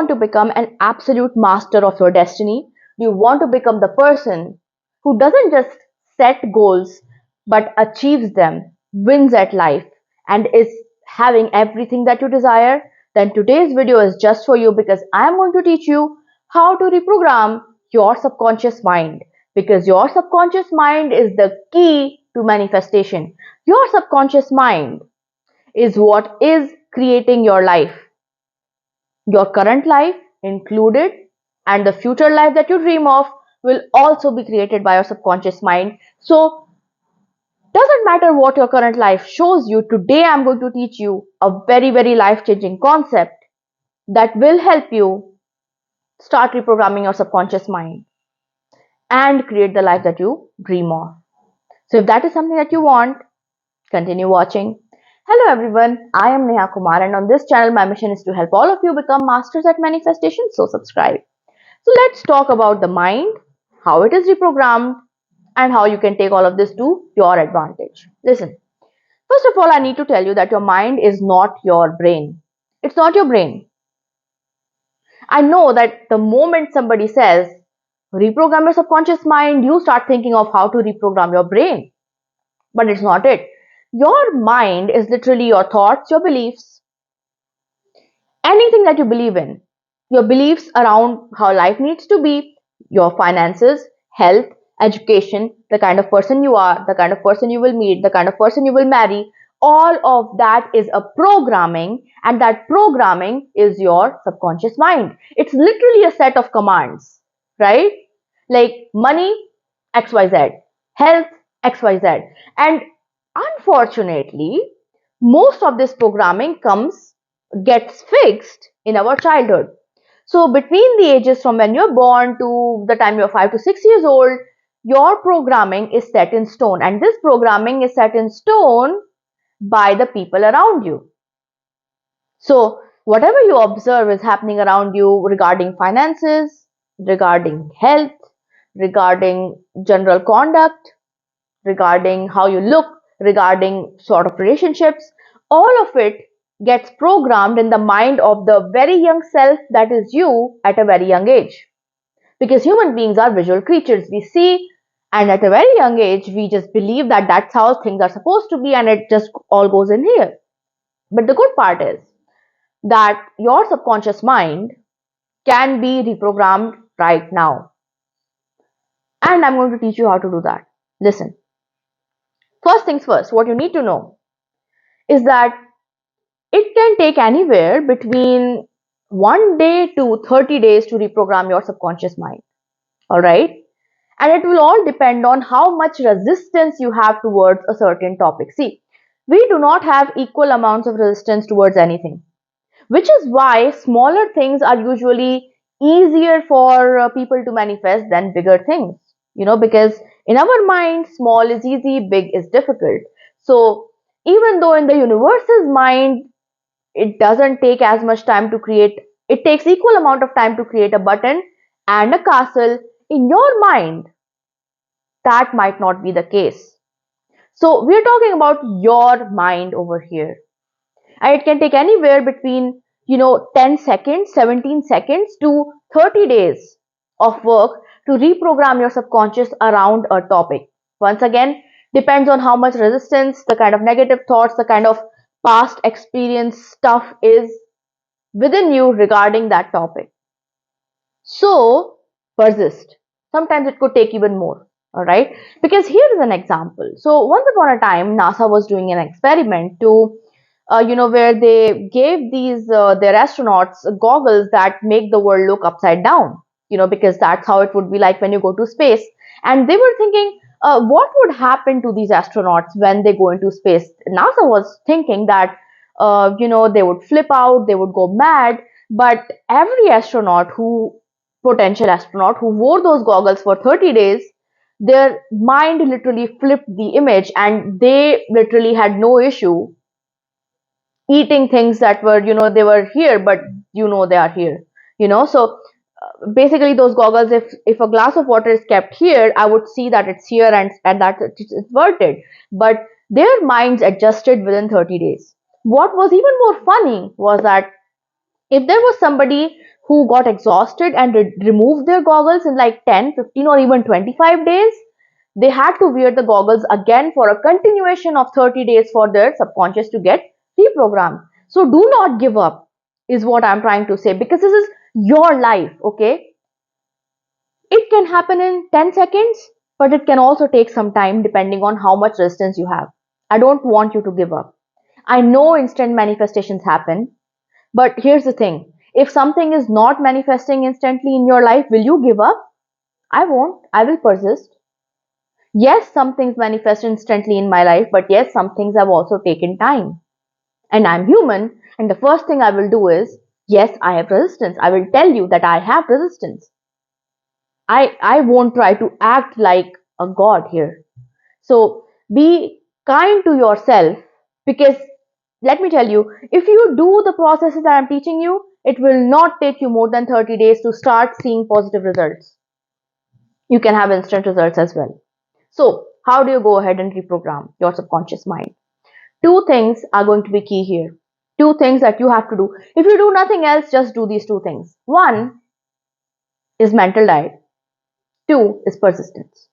want to become an absolute master of your destiny? Do you want to become the person who doesn't just set goals but achieves them, wins at life, and is having everything that you desire? Then today's video is just for you, because I am going to teach you how to reprogram your subconscious mind, because your subconscious mind is the key to manifestation. Your subconscious mind is what is creating your life, your current life included, and the future life that you dream of will also be created by your subconscious mind. So doesn't matter what your current life shows you, today I'm going to teach you a very life-changing concept that will help you start reprogramming your subconscious mind and create the life that you dream of. So if that is something that you want, continue watching. Hello everyone, I am Neha Kumar, and on this channel my mission is to help all of you become masters at manifestation, so subscribe. So let's talk about the mind, how it is reprogrammed, and how you can take all of this to your advantage. Listen, first of all, I need to tell you that your mind is not your brain. It's not your brain. I know that the moment somebody says reprogram your subconscious mind, you start thinking of how to reprogram your brain. But it's not it. Your mind is literally your thoughts, your beliefs, anything that you believe in, your beliefs around how life needs to be, your finances, health, education, the kind of person you are, the kind of person you will meet, the kind of person you will marry. All of that is a programming, and that programming is your subconscious mind. It's literally a set of commands, right? Like money, XYZ, health, XYZ. And unfortunately, most of this programming gets fixed in our childhood. So between the ages from when you're born to the time you're 5 to 6 years old, your programming is set in stone, and this programming is set in stone by the people around you. So whatever you observe is happening around you regarding finances, regarding health, regarding general conduct, regarding how you look, regarding sort of relationships, all of it gets programmed in the mind of the very young self that is you at a very young age. Because human beings are visual creatures. We see, and at a very young age, we just believe that that's how things are supposed to be, and it just all goes in here. But the good part is that your subconscious mind can be reprogrammed right now. And I'm going to teach you how to do that. Listen. First things first, what you need to know is that it can take anywhere between 1 day to 30 days to reprogram your subconscious mind. Alright? And it will all depend on how much resistance you have towards a certain topic. See, we do not have equal amounts of resistance towards anything, which is why smaller things are usually easier for people to manifest than bigger things. Because in our mind, small is easy, big is difficult. So even though in the universe's mind, it doesn't take as much time to create, it takes equal amount of time to create a button and a castle. In your mind, that might not be the case. So we're talking about your mind over here. And it can take anywhere between 10 seconds, 17 seconds to 30 days of work to reprogram your subconscious around a topic. Once again, depends on how much resistance, the kind of negative thoughts, the kind of past experience stuff is within you regarding that topic. So persist. Sometimes it could take even more. All right, because here is an example. So once upon a time, NASA was doing an experiment to where they gave these their astronauts goggles that make the world look upside down, because that's how it would be like when you go to space. And they were thinking, what would happen to these astronauts when they go into space? NASA was thinking that, they would flip out, they would go mad. But every potential astronaut who wore those goggles for 30 days, their mind literally flipped the image, and they literally had no issue eating things that were, they were here, but they are here, so basically those goggles, if a glass of water is kept here, I would see that it's here, and that it's inverted, but their minds adjusted within 30 days. What was even more funny was that if there was somebody who got exhausted and removed their goggles in like 10, 15, or even 25 days. They had to wear the goggles again for a continuation of 30 days for their subconscious to get reprogrammed. So do not give up, is what I'm trying to say, because this is your life, okay? It can happen in 10 seconds, but it can also take some time depending on how much resistance you have. I don't want you to give up. I know instant manifestations happen, but here's the thing. If something is not manifesting instantly in your life, will you give up? I won't. I will persist. Yes, some things manifest instantly in my life, but yes, some things have also taken time. And I'm human, and the first thing I will do is, yes, I have resistance. I will tell you that I have resistance. I won't try to act like a god here. So be kind to yourself, because let me tell you, if you do the processes that I'm teaching you, it will not take you more than 30 days to start seeing positive results. You can have instant results as well. So how do you go ahead and reprogram your subconscious mind? Two things are going to be key here. Two things that you have to do. If you do nothing else, just do these two things. One is mental diet. Two is persistence.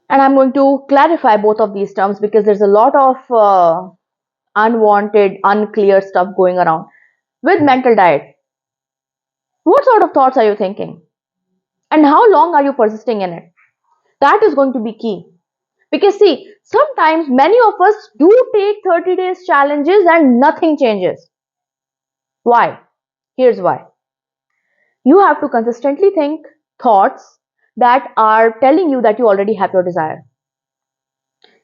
And I'm going to clarify both of these terms because there's a lot of unwanted, unclear stuff going around. With mental diet, what sort of thoughts are you thinking? And how long are you persisting in it? That is going to be key. Because see, sometimes many of us do take 30 days challenges and nothing changes. Why? Here's why. You have to consistently think thoughts that are telling you that you already have your desire.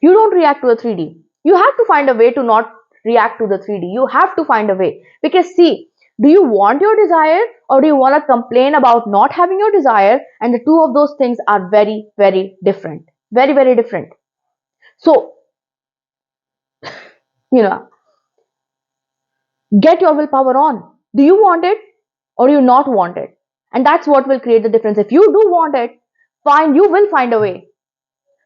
You don't react to the 3D. You have to find a way to not react to the 3D. You have to find a way. Because see, do you want your desire or do you want to complain about not having your desire? And the two of those things are very, very different. Very, very different. So, you know, get your willpower on. Do you want it or do you not want it? And that's what will create the difference. If you do want it, fine, you will find a way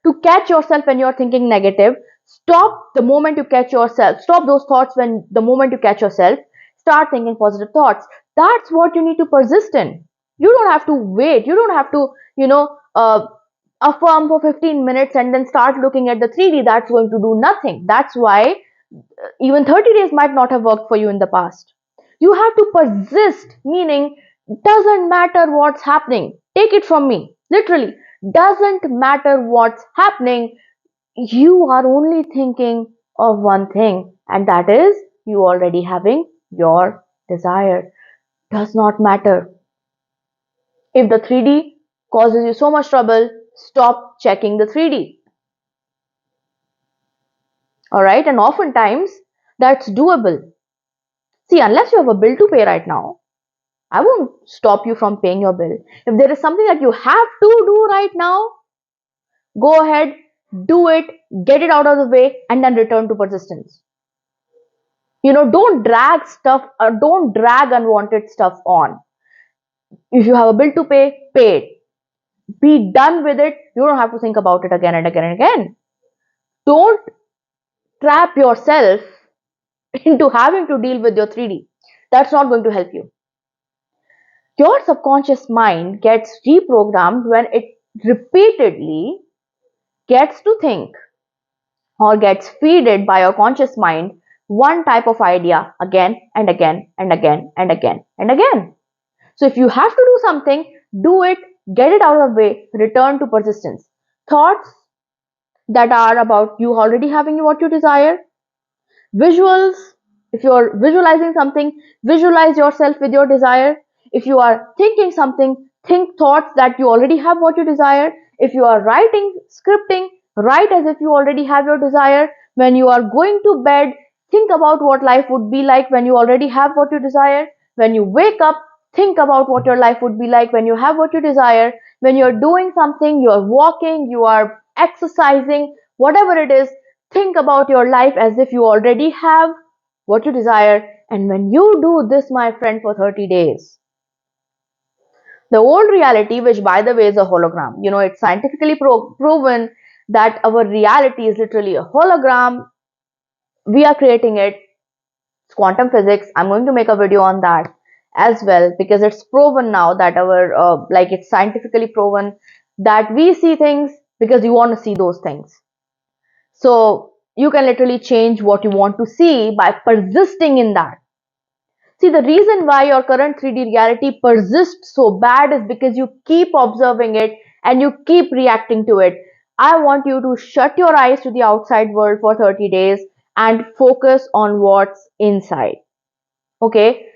to catch yourself when you're thinking negative. Stop the moment you catch yourself. Stop those thoughts when the moment you catch yourself. Start thinking positive thoughts. That's what you need to persist in. You don't have to wait. You don't have to, affirm for 15 minutes and then start looking at the 3D. That's going to do nothing. That's why even 30 days might not have worked for you in the past. You have to persist, meaning doesn't matter what's happening. Take it from me. Literally, doesn't matter what's happening. You are only thinking of one thing, and that is you already having your desire. Does not matter. If the 3D causes you so much trouble, stop checking the 3D. Alright, and oftentimes that's doable. See, unless you have a bill to pay right now, I won't stop you from paying your bill. If there is something that you have to do right now, go ahead, do it, get it out of the way, and then return to persistence. Don't drag stuff or don't drag unwanted stuff on. If you have a bill to pay, pay it. Be done with it. You don't have to think about it again and again and again. Don't trap yourself into having to deal with your 3D. That's not going to help you. Your subconscious mind gets reprogrammed when it repeatedly gets to think or gets feeded by your conscious mind one type of idea again and again and again and again and again. So if you have to do something, do it, get it out of the way, return to persistence. Thoughts that are about you already having what you desire. Visuals, if you're visualizing something, visualize yourself with your desire. If you are thinking something, think thoughts that you already have what you desire. If you are writing, scripting, write as if you already have your desire. When you are going to bed, think about what life would be like when you already have what you desire. When you wake up, think about what your life would be like when you have what you desire. When you're doing something, you're walking, you are exercising, whatever it is, think about your life as if you already have what you desire. And when you do this, my friend, for 30 days, the old reality, which by the way is a hologram, it's scientifically proven that our reality is literally a hologram. We are creating it. It's quantum physics. I'm going to make a video on that. as well, because it's proven now that our like it's scientifically proven that we see things because we want to see those things. So you can literally change what you want to see by persisting in that. See, the reason why your current 3D reality persists so bad is because you keep observing it and you keep reacting to it. I want you to shut your eyes to the outside world for 30 days and focus on what's inside. Okay?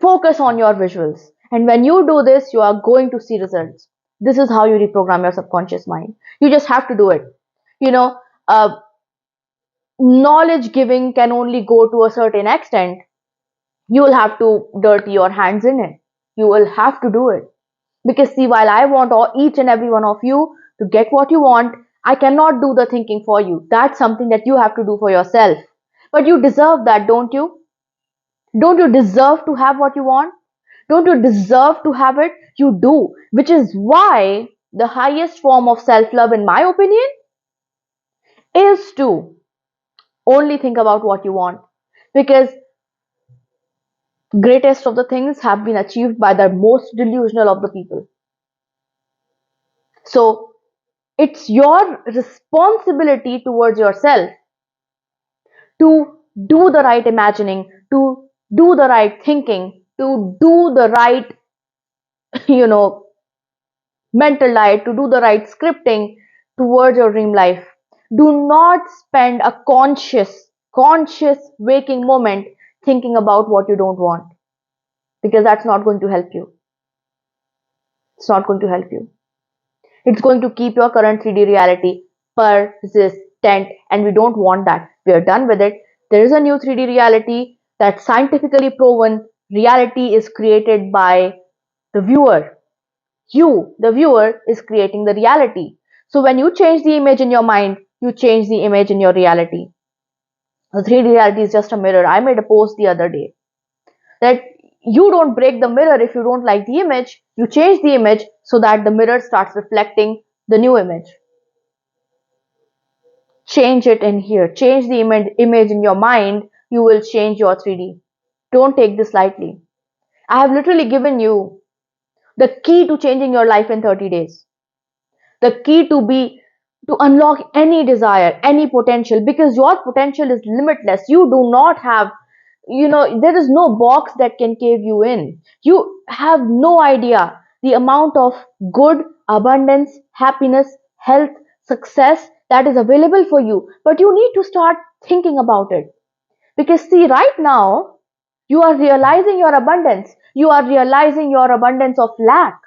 Focus on your visuals. And when you do this, you are going to see results. This is how you reprogram your subconscious mind. You just have to do it. You know, uh, knowledge giving can only go to a certain extent. You will have to dirty your hands in it. You will have to do it. Because see, while I want each and every one of you to get what you want, I cannot do the thinking for you. That's something that you have to do for yourself. But you deserve that, don't you? Don't you deserve to have what you want? Don't you deserve to have it? You do. Which is why the highest form of self-love, in my opinion, is to only think about what you want. Because greatest of the things have been achieved by the most delusional of the people. So it's your responsibility towards yourself to do the right imagining, to do the right thinking, to do the right, you know, mental diet, to do the right scripting towards your dream life. Do not spend a conscious waking moment thinking about what you don't want, because that's not going to help you. It's not going to help you. It's going to keep your current 3D reality persistent, and we don't want that. We are done with it. There is a new 3D reality that scientifically proven reality is created by the viewer. You, the viewer, is creating the reality. So when you change the image in your mind, you change the image in your reality. The 3D reality is just a mirror. I made a post the other day that you don't break the mirror if you don't like the image. You change the image so that the mirror starts reflecting the new image. Change it in here. Change the image in your mind. You will change your 3D. Don't take this lightly. I have literally given you the key to changing your life in 30 days. The key to unlock any desire, any potential, because your potential is limitless. You do not have, there is no box that can cave you in. You have no idea the amount of good, abundance, happiness, health, success that is available for you, but you need to start thinking about it. Because see, right now you are realizing your abundance. You are realizing your abundance of lack.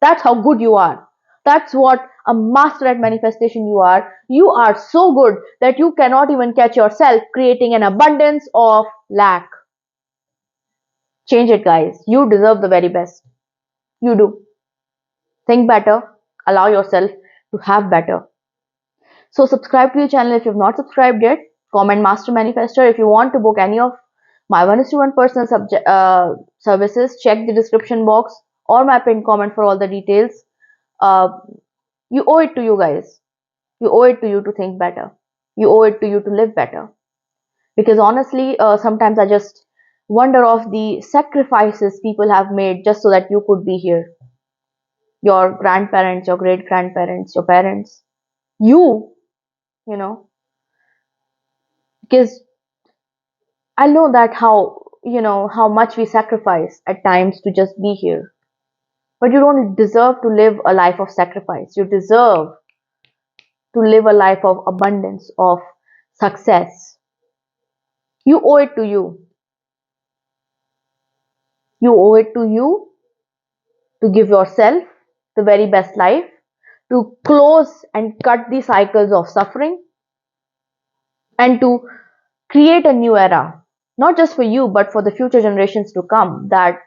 That's how good you are. That's what a master at manifestation you are. You are so good that you cannot even catch yourself creating an abundance of lack. Change it, guys. You deserve the very best. You do. Think better. Allow yourself to have better. So subscribe to the channel if you have not subscribed yet. Comment Master Manifestor if you want to book any of my 1:1 personal services. Check the description box or my pinned comment for all the details. Uh, you owe it to you guys. You owe it to you to think better. You owe it to you to live better. Because honestly, sometimes I just wonder of the sacrifices people have made just so that you could be here. Your grandparents, your great grandparents, your parents, you, you know, because I know that how much we sacrifice at times to just be here. But you don't deserve to live a life of sacrifice. You deserve to live a life of abundance, of success. You owe it to you. You owe it to you to give yourself the very best life, to close and cut the cycles of suffering, and to create a new era, not just for you, but for the future generations to come, that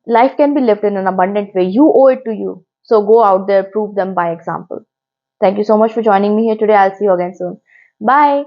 life can be lived in an abundant way. You owe it to you. So go out there, prove them by example. Thank you so much for joining me here today. I'll see you again soon. Bye.